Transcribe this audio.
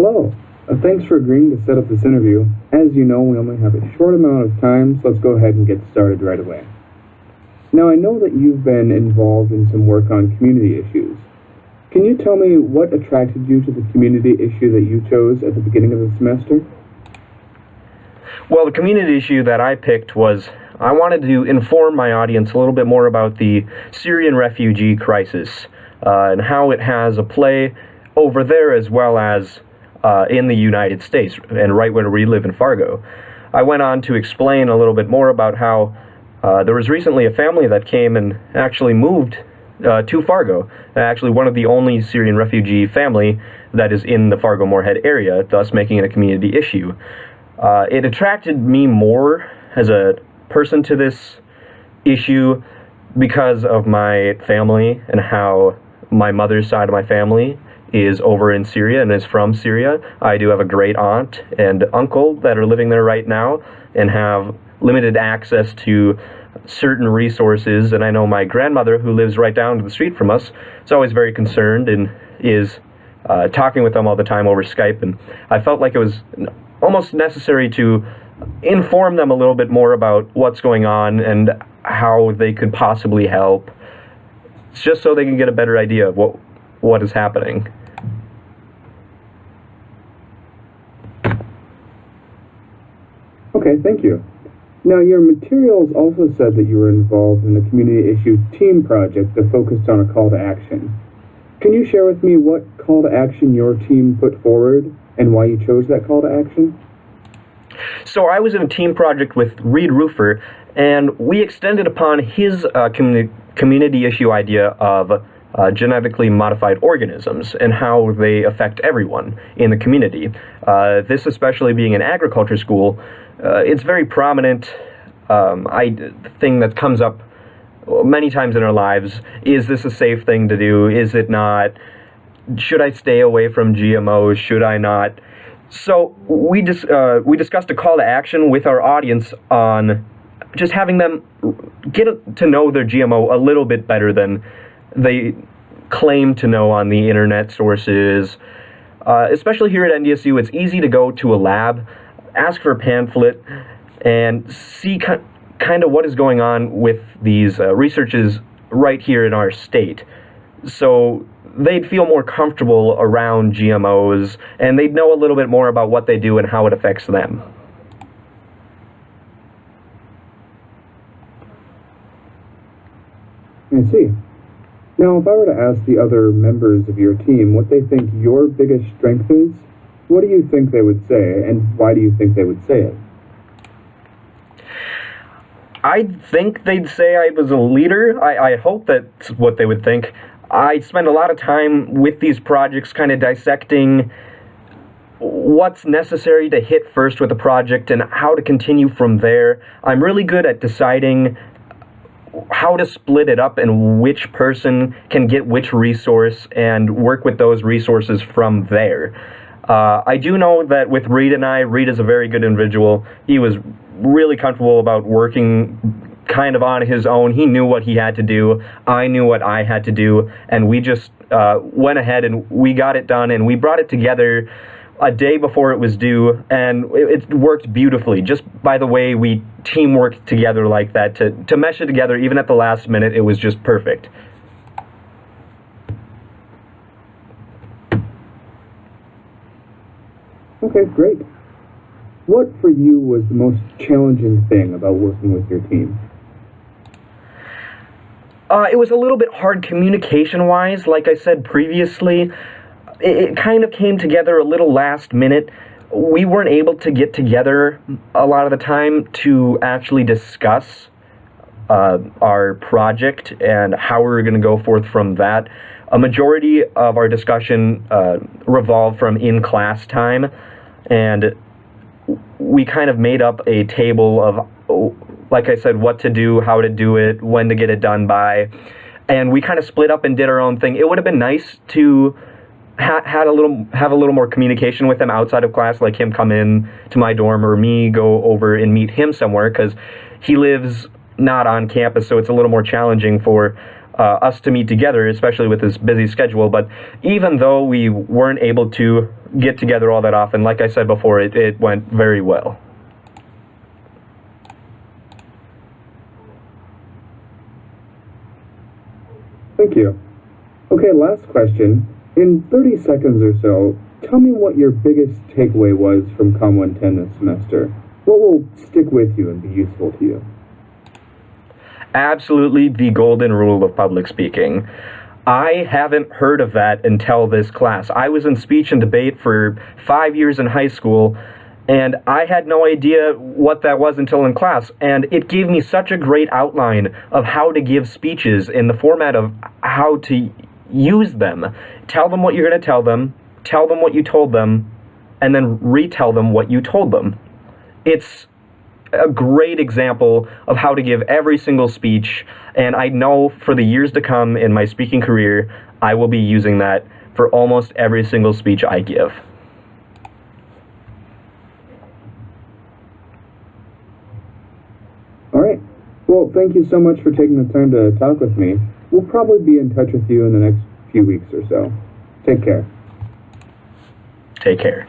Hello. Thanks for agreeing to set up this interview. As you know, we only have a short amount of time, so let's go ahead and get started right away. Now, I know that you've been involved in some work on community issues. Can you tell me what attracted you to the community issue that you chose at the beginning of the semester? Well, the community issue that I picked was I wanted to inform my audience a little bit more about the Syrian refugee crisis and how it has a play over there as well as in the United States and right where we live in Fargo. I went on to explain a little bit more about how there was recently a family that came and actually moved to Fargo, actually one of the only Syrian refugee family that is in the Fargo-Moorhead area, thus making it a community issue. It attracted me more as a person to this issue because of my family and how my mother's side of my family is over in Syria and is from Syria. I do have a great aunt and uncle that are living there right now and have limited access to certain resources, and I know my grandmother, who lives right down the street from us, is always very concerned and is talking with them all the time over Skype, and I felt like it was almost necessary to inform them a little bit more about what's going on and how they could possibly help, just so they can get a better idea of what is happening. Okay, thank you. Now, your materials also said that you were involved in a community issue team project that focused on a call to action. Can you share with me what call to action your team put forward and why you chose that call to action? So I was in a team project with Reed Roofer, and we extended upon his community issue idea of genetically modified organisms and how they affect everyone in the community. This especially being an agriculture school, it's very prominent thing that comes up many times in our lives. Is this a safe thing to do? Is it not? Should I stay away from GMOs? Should I not? So we discussed a call to action with our audience on just having them get to know their GMO a little bit better than they claim to know on the internet sources. Especially here at NDSU, it's easy to go to a lab, ask for a pamphlet, and see kind of what is going on with these researches right here in our state. So they'd feel more comfortable around GMOs, and they'd know a little bit more about what they do and how it affects them. I see. Now, if I were to ask the other members of your team what they think your biggest strength is, what do you think they would say, and why do you think they would say it? I think they'd say I was a leader. I hope that's what they would think. I spend a lot of time with these projects kind of dissecting what's necessary to hit first with a project and how to continue from there. I'm really good at deciding how to split it up and which person can get which resource and work with those resources from there. I do know that with Reed and Reed is a very good individual. He was really comfortable about working kind of on his own. He knew what he had to do. I knew what I had to do. And we just went ahead and we got it done. And we brought it together a day before it was due. And it worked beautifully. Just by the way we teamworked together like that to mesh it together, even at the last minute, it was just perfect. Okay, great. What for you was the most challenging thing about working with your team? It was a little bit hard communication-wise. Like I said previously, it kind of came together a little last minute. We weren't able to get together a lot of the time to actually discuss our project and how we were going to go forth from that. A majority of our discussion revolved from in-class time, and we kind of made up a table of, like I said, what to do, how to do it, when to get it done by, and we kind of split up and did our own thing. It would have been nice to have a little more communication with him outside of class, like him come in to my dorm or me go over and meet him somewhere, because he lives not on campus, so it's a little more challenging for us to meet together, especially with his busy schedule. But even though we weren't able to get together all that often. Like I said before, it went very well. Thank you. Okay, last question. In 30 seconds or so, tell me what your biggest takeaway was from Comm 110 this semester. What will stick with you and be useful to you? Absolutely the golden rule of public speaking. I haven't heard of that until this class. I was in speech and debate for 5 years in high school, and I had no idea what that was until in class. And it gave me such a great outline of how to give speeches in the format of how to use them. Tell them what you're going to tell them what you told them, and then retell them what you told them. It's a great example of how to give every single speech, and I know for the years to come in my speaking career, I will be using that for almost every single speech I give. All right. Well, thank you so much for taking the time to talk with me. We'll probably be in touch with you in the next few weeks or so. Take care. Take care.